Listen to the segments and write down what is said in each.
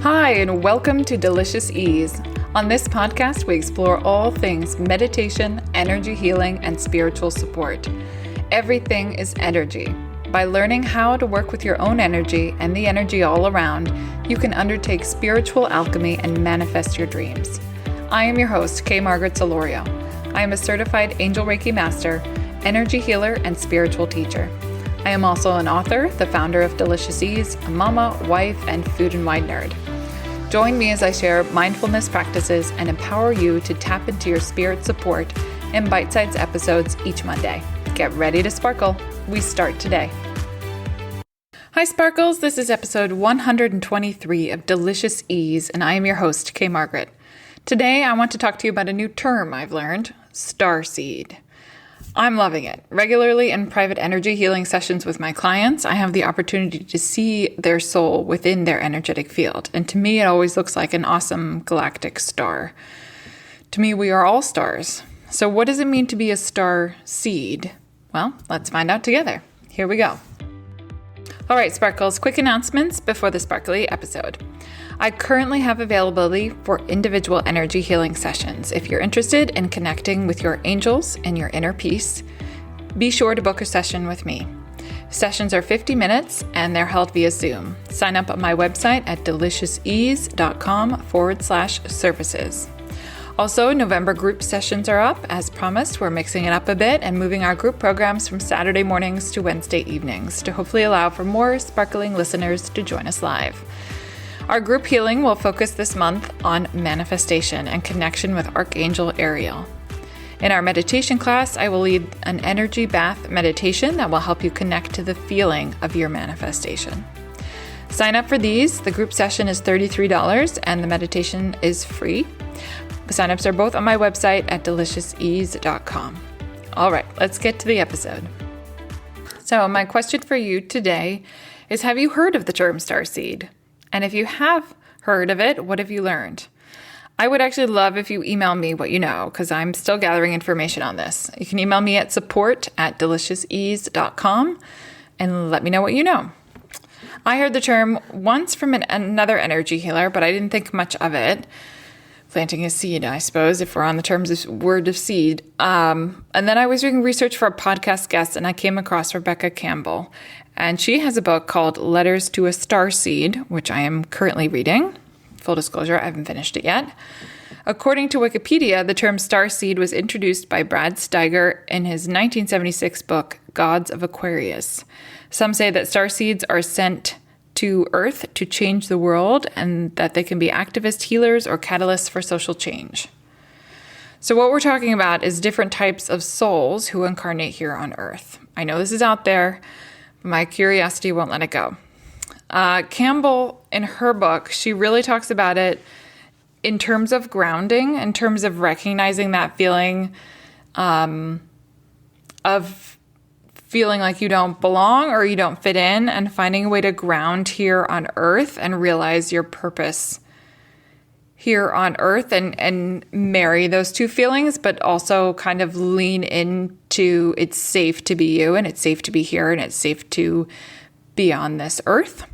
Hi, and welcome to Delicious Ease. On this podcast, we explore all things meditation, energy healing, and spiritual support. Everything is energy. By learning how to work with your own energy and the energy all around, you can undertake spiritual alchemy and manifest your dreams. I am your host, Kay Margaret Solorio. I am a certified Angel Reiki Master, energy healer, and spiritual teacher. I am also an author, the founder of Delicious Ease, a mama, wife, and food and wine nerd. Join me as I share mindfulness practices and empower you to tap into your spirit support in bite-sized episodes each Monday. Get ready to sparkle. We start today. Hi Sparkles, this is episode 123 of Delicious Ease, and I am your host, Kay Margaret. Today I want to talk to you about a new term I've learned, Starseed. I'm loving it. Regularly in private energy healing sessions with my clients, I have the opportunity to see their soul within their energetic field. And to me, it always looks like an awesome galactic star. To me, we are all stars. So what does it mean to be a star seed? Well, let's find out together. Here we go. All right, Sparkles, quick announcements before the sparkly episode. I currently have availability for individual energy healing sessions. If you're interested in connecting with your angels and your inner peace, be sure to book a session with me. Sessions are 50 minutes and they're held via Zoom. Sign up at my website at deliciousease.com/services. Also, November group sessions are up. As promised, we're mixing it up a bit and moving our group programs from Saturday mornings to Wednesday evenings to hopefully allow for more sparkling listeners to join us live. Our group healing will focus this month on manifestation and connection with Archangel Ariel. In our meditation class, I will lead an energy bath meditation that will help you connect to the feeling of your manifestation. Sign up for these. The group session is $33 and the meditation is free. Signups are both on my website at deliciousease.com. All right, let's get to the episode. So my question for you today is, have you heard of the term starseed? And if you have heard of it, what have you learned? I would actually love if you email me what you know, because I'm still gathering information on this. You can email me at support@deliciousease.com and let me know what you know. I heard the term once from another energy healer, but I didn't think much of it. Planting a seed, I suppose, if we're on the terms of word of seed. And then I was doing research for a podcast guest, and I came across Rebecca Campbell. And she has a book called Letters to a Starseed, which I am currently reading. Full disclosure, I haven't finished it yet. According to Wikipedia, the term starseed was introduced by Brad Steiger in his 1976 book, Gods of Aquarius. Some say that starseeds are sent to Earth to change the world and that they can be activist healers or catalysts for social change. So what we're talking about is different types of souls who incarnate here on Earth. I know this is out there, but my curiosity won't let it go. Campbell, in her book, she really talks about it in terms of grounding, in terms of recognizing that feeling of feeling like you don't belong or you don't fit in, and finding a way to ground here on Earth and realize your purpose here on Earth and marry those two feelings, but also kind of lean into it's safe to be you and it's safe to be here and it's safe to be on this Earth.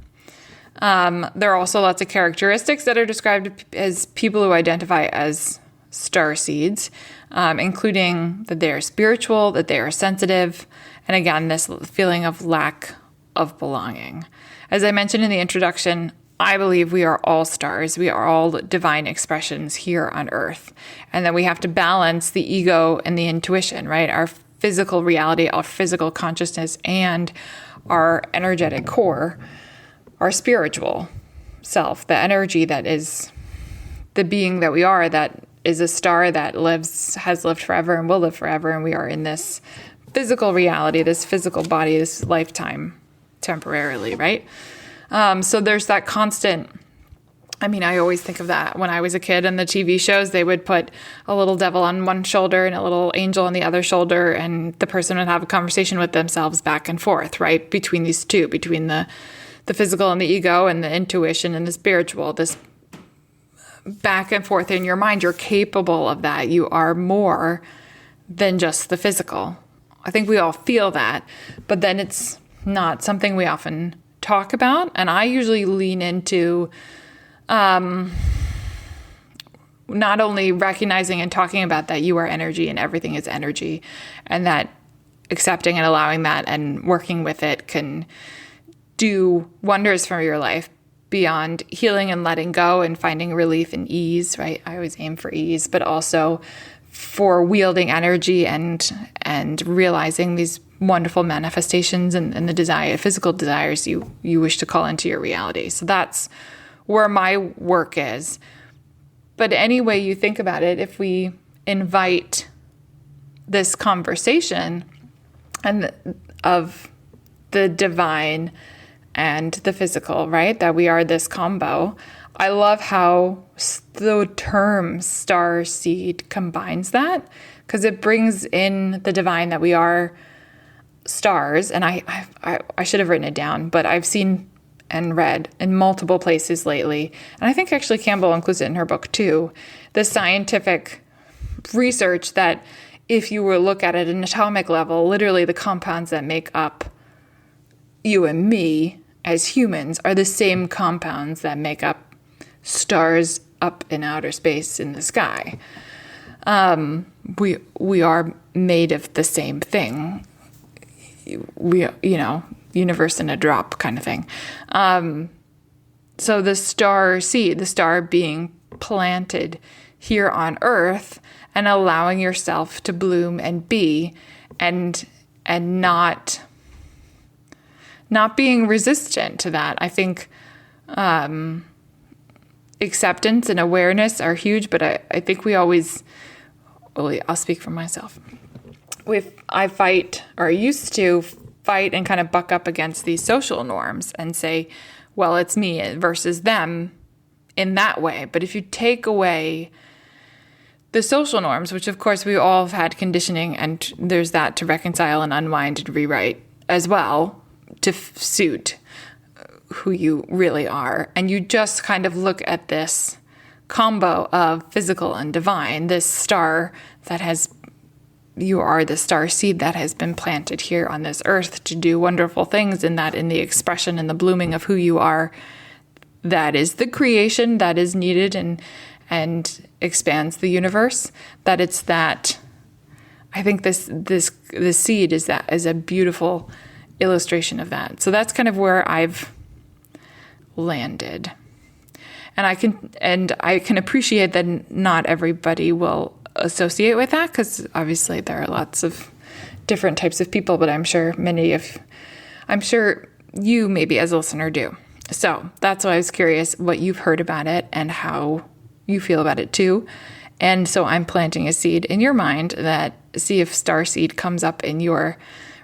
There are also lots of characteristics that are described as people who identify as starseeds, including that they are spiritual, that they are sensitive, and again, this feeling of lack of belonging. As I mentioned in the introduction, I believe we are all stars. We are all divine expressions here on Earth. And that we have to balance the ego and the intuition, right? Our physical reality, our physical consciousness, and our energetic core, our spiritual self, the energy that is the being that we are, that is a star that has lived forever and will live forever. And we are in this physical reality, this physical body, this lifetime temporarily, right? So there's that constant, I always think of that when I was a kid in the TV shows, they would put a little devil on one shoulder and a little angel on the other shoulder, and the person would have a conversation with themselves back and forth, right? Between these two, between the physical and the ego and the intuition and the spiritual, this back and forth in your mind. You're capable of that. You are more than just the physical. I think we all feel that, but then it's not something we often talk about. And I usually lean into not only recognizing and talking about that you are energy and everything is energy, and that accepting and allowing that and working with it can do wonders for your life beyond healing and letting go and finding relief and ease, right? I always aim for ease, but also for wielding energy and realizing these wonderful manifestations and the desire, physical desires you wish to call into your reality. So that's where my work is. But any way you think about it, if we invite this conversation and of the divine and the physical, right? That we are this combo. I love how the term starseed combines that, because it brings in the divine, that we are stars. And I should have written it down, but I've seen and read in multiple places lately, and I think actually Campbell includes it in her book too, the scientific research that if you were to look at it at an atomic level, literally the compounds that make up you and me as humans are the same compounds that make up stars up in outer space in the sky. We are made of the same thing. Universe in a drop kind of thing. So the star seed, the star being planted here on Earth and allowing yourself to bloom and be, and not being resistant to that. I think acceptance and awareness are huge, but I think we always, I'll speak for myself. I fight, or used to fight and kind of buck up against these social norms and say, well, it's me versus them in that way. But if you take away the social norms, which of course we all have had conditioning, and there's that to reconcile and unwind and rewrite as well to suit who you really are. And you just kind of look at this combo of physical and divine, this star you are the star seed that has been planted here on this earth to do wonderful things, in the expression and the blooming of who you are. That is the creation that is needed and expands the universe. That it's that. I think this seed is a beautiful illustration of that. So that's kind of where I've landed. And I can appreciate that not everybody will associate with that, because obviously there are lots of different types of people, but I'm sure you maybe as a listener do. So that's why I was curious what you've heard about it and how you feel about it too. And so I'm planting a seed in your mind that see if starseed comes up in your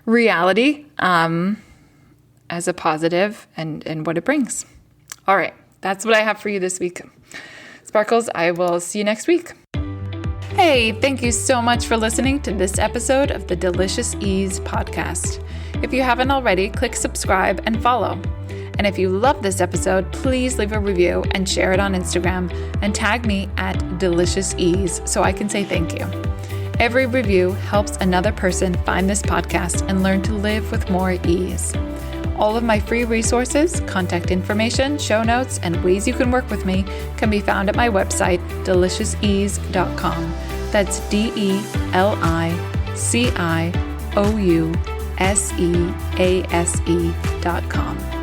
reality as a positive and what it brings. All right, that's what I have for you this week. Sparkles, I will see you next week. Hey, thank you so much for listening to this episode of the Delicious Ease podcast. If you haven't already, click subscribe and follow. And if you love this episode, please leave a review and share it on Instagram and tag me at Delicious Ease so I can say thank you. Every review helps another person find this podcast and learn to live with more ease. All of my free resources, contact information, show notes, and ways you can work with me can be found at my website, deliciousease.com. That's DELICIOUSEASE.com.